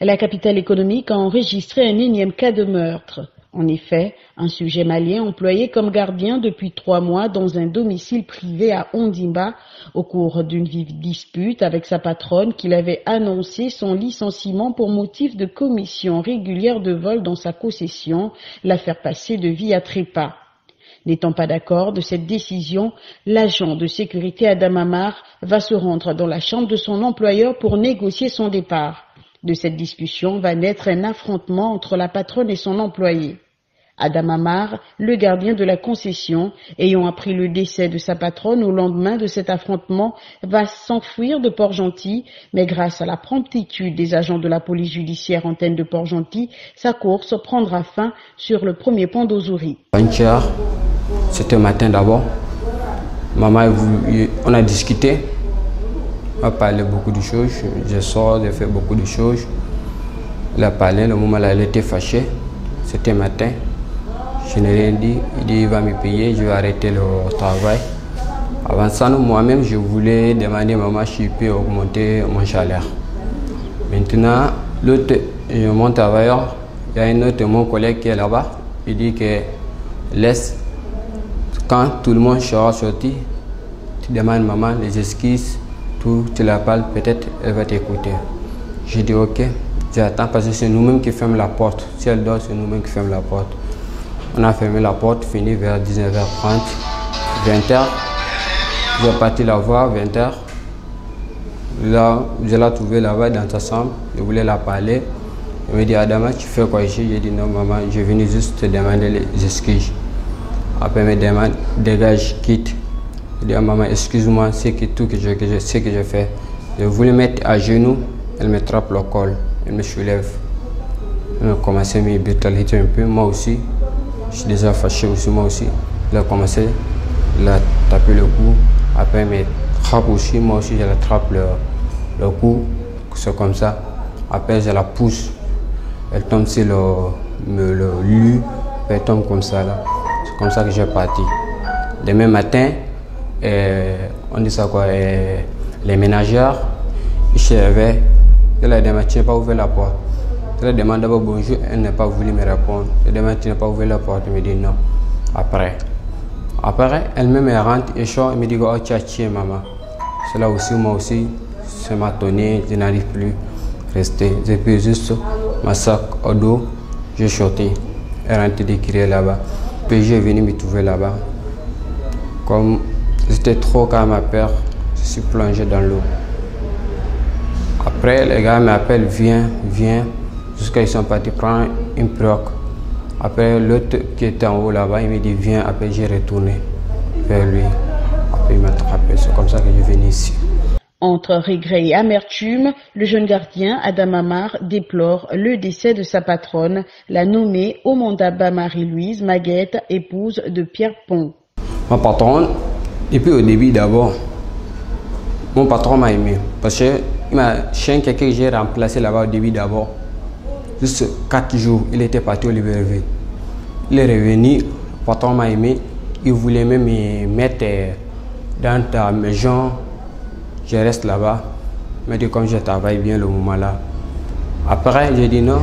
La capitale économique a enregistré un énième cas de meurtre. En effet, un sujet malien employé comme gardien depuis 3 mois dans un domicile privé à Ondimba, au cours d'une vive dispute avec sa patronne qu'il avait annoncé son licenciement pour motif de commission régulière de vol dans sa possession, l'a fait passer de vie à trépas. N'étant pas d'accord de cette décision, l'agent de sécurité Adam Amar va se rendre dans la chambre de son employeur pour négocier son départ. De cette discussion va naître un affrontement entre la patronne et son employé. Adam Amar, le gardien de la concession, ayant appris le décès de sa patronne au lendemain de cet affrontement, va s'enfuir de Port-Gentil, mais grâce à la promptitude des agents de la police judiciaire antenne de Port-Gentil, sa course prendra fin sur le premier pont d'Ozouri. C'était matin d'abord. Maman, on a discuté, on a parlé beaucoup de choses. Je sors, j'ai fait beaucoup de choses. Elle a parlé, le moment où elle était fâchée, c'était matin. Je n'ai rien dit, il dit il va me payer, je vais arrêter le travail. Avant ça, moi-même, je voulais demander à maman si je peux augmenter mon salaire. Maintenant, l'autre, mon travailleur, il y a un autre, mon collègue qui est là-bas, il dit que laisse, quand tout le monde sera sorti, tu demandes maman les excuses, tout, tu la parles, peut-être elle va t'écouter. J'ai dit ok, j'attends parce que c'est nous-mêmes qui fermons la porte. Si elle dort, c'est nous-mêmes qui fermons la porte. On a fermé la porte, fini vers 19h30, 20h. Je suis parti la voir, 20h. Là, je l'ai trouvée là-bas dans sa chambre, je voulais la parler. Elle me dit Adama, tu fais quoi ici? J'ai dit non maman, je venais juste te demander les excuses. Après elle me demande, dégage, quitte. Je dis à maman, excuse-moi, c'est que tout que je fais. Je voulais mettre à genoux, elle me trappe le col, elle me soulève. Elle a commencé à me brutaliser un peu, moi aussi. Je suis déjà fâché aussi, moi aussi. Elle a commencé à la taper le cou. Après, elle me trappe aussi, moi aussi, je la trappe le cou. C'est comme ça. Après, je la pousse. Elle tombe sur le lit. Elle tombe comme ça là. C'est comme ça que j'ai parti. Demain matin, on dit ça quoi, les ménagères, ils se réveillent. Je leur demande, tu n'as pas ouvert la porte. Je leur demande d'abord bonjour, elle n'a pas voulu me répondre. Je demande, tu n'as pas ouvert la porte, elle me dit non. Après, elle-même elle rentre et chante, elle me dit, oh tu as tué maman. C'est là aussi, moi aussi, ça m'a tonné, je n'arrive plus à rester. J'ai pris juste ma sac au dos, j'ai chanté. Elle est rentrée de crier là-bas. Puis j'ai venu me trouver là-bas. Comme j'étais trop calme à peur, je suis plongé dans l'eau. Après, les gars m'appellent, viens. Jusqu'à ils sont partis prendre une pirogue. Après, l'autre qui était en haut là-bas, il me dit viens. Après, j'ai retourné vers lui. Après, il m'a attrapé. C'est comme ça que je suis venu ici. Entre regret et amertume, le jeune gardien Adam Amar déplore le décès de sa patronne, la nommée Omondaba Marie-Louise Maguette, épouse de Pierre Pont. Ma patronne, depuis au début d'abord, mon patron m'a aimé parce que chien quelqu'un que j'ai remplacé là-bas au début d'abord. Juste 4 jours, il était parti au Libreville. Il est revenu, le patron m'a aimé, il voulait même me mettre dans ta maison. Je reste là-bas, mais comme je travaille bien le moment là. Après, j'ai dit non,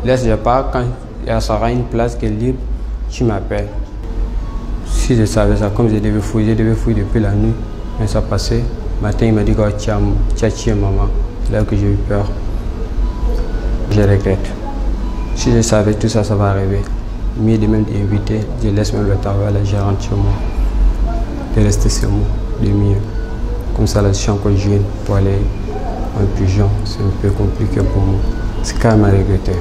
laisse-je pas, quand il y aura une place qui est libre, tu m'appelles. Si je savais ça, comme je devais fouiller depuis la nuit, mais ça passait. Matin, il m'a dit que tu as tué maman. C'est là que j'ai eu peur. Je regrette. Si je savais tout ça, ça va arriver. Mieux de même d'inviter, je laisse même le travail, là, je rentre chez moi. De rester chez moi, de mieux. Comme ça, là, je suis encore jeune pour aller en pigeon. C'est un peu compliqué pour moi. C'est quand même à regretter.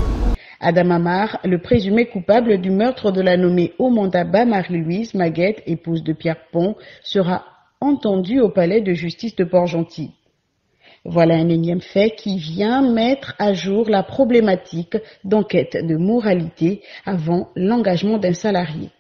Adam Amar, le présumé coupable du meurtre de la nommée Omondaba Marie-Louise Maguette, épouse de Pierre Pont, sera entendu au palais de justice de Port-Gentil. Voilà un énième fait qui vient mettre à jour la problématique d'enquête de moralité avant l'engagement d'un salarié.